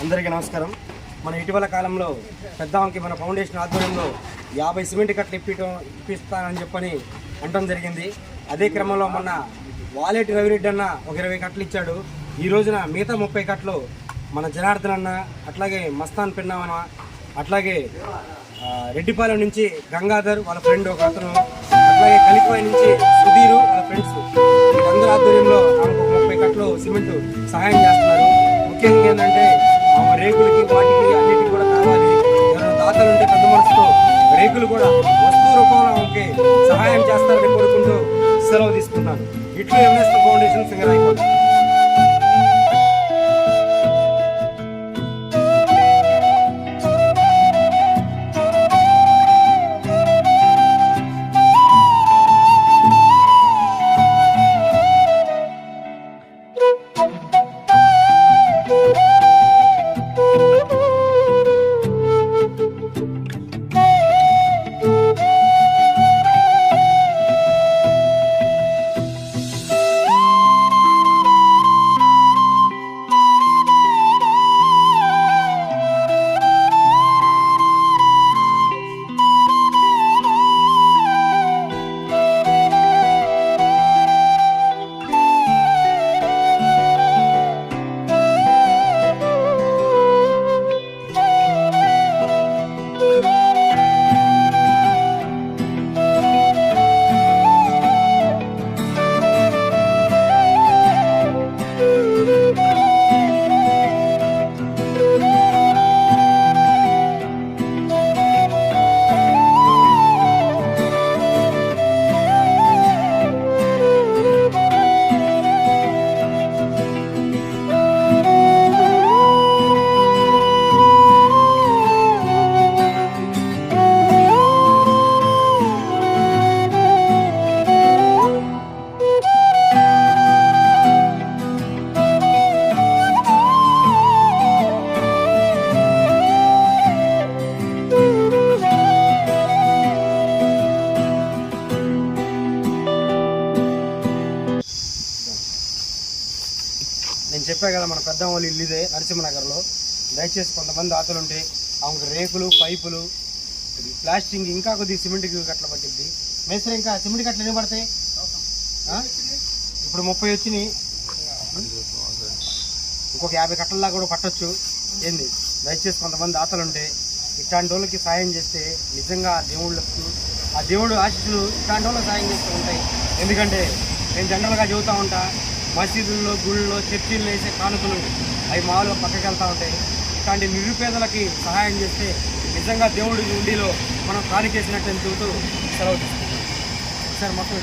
అందరికీ నమస్కారం. మన ఇటీవల కాలంలో పెద్దాంకి మన ఫౌండేషన్ ఆధ్వర్యంలో 50 సిమెంట్ కట్టలు ఇప్పిస్తానని చెప్పని అనడం జరిగింది. అదే క్రమంలో మొన్న వాలేటి రవిరెడ్డి అన్న ఒక 20 కట్టలు ఇచ్చాడు. ఈ రోజున మిగతా 30 కట్టలు మన జనార్దన్ అన్న, అట్లాగే మస్తాన్ పిన్నామన్న, అట్లాగే రెడ్డిపాలెం నుంచి గంగాధర్ వాళ్ళ ఫ్రెండ్ ఒక అతను, అట్లాగే కలికివాయి నుంచి సుధీరు వాళ్ళ ఫ్రెండ్స్, అందరి ఆధ్వర్యంలో ఆమెకు 30 కట్టలు సిమెంట్ సహాయం చేస్తున్నారు. ముఖ్యంగా ఏంటంటే ఆమె రేకులకి వాటికి అన్నిటికీ కూడా కావాలి. ఎవరైనా దాతలు ఉంటే పెద్ద మనసుతో రేకులు కూడా వస్తువు రూపంలో ఆమెకి సహాయం చేస్తారని కోరుకుంటూ సెలవు తీసుకున్నాను. ఇట్లు ఎంఎస్ ఫౌండేషన్ సింగరాయకోట. నేను చెప్పా కదా, మన పెద్ద వాళ్ళు ఇల్లు ఇదే నరసింహనగర్లో. దయచేసి కొంతమంది దాతలు ఉంటే ఆమెకు రేకులు, పైపులు, ప్లాస్టింగ్, ఇంకా కొద్దిగా సిమెంట్ కట్టలు పట్టింది. మేస్త్రి ఇంకా సిమెంట్ కట్టలు ఎన్ని పడతాయి? ఇప్పుడు 30 వచ్చినాయి, ఇంకొక 50 కట్టల్లా కూడా పట్టొచ్చు. ఏంది, దయచేసి కొంతమంది దాతలు ఉంటే ఇట్లాంటి వాళ్ళకి సాయం చేస్తే నిజంగా ఆ దేవుడు ఆశీస్సులు ఇట్లాంటి వాళ్ళకి సాయం చేస్తూ ఉంటాయి. ఎందుకంటే నేను జనరల్గా చెబుతూ ఉంటా, మసీదుల్లో, గుళ్ళలో, చర్చిల్లో వేసే కానుకలు అవి మామూలుగా పక్కకి వెళ్తూ ఉంటాయి. ఇట్లాంటి నిరుపేదలకి సహాయం చేస్తే నిజంగా దేవుడి ఉండిలో మనం కానికేసినట్టు చెబుతూ సెలవు తీసుకుంటాం. సార్ మొత్తం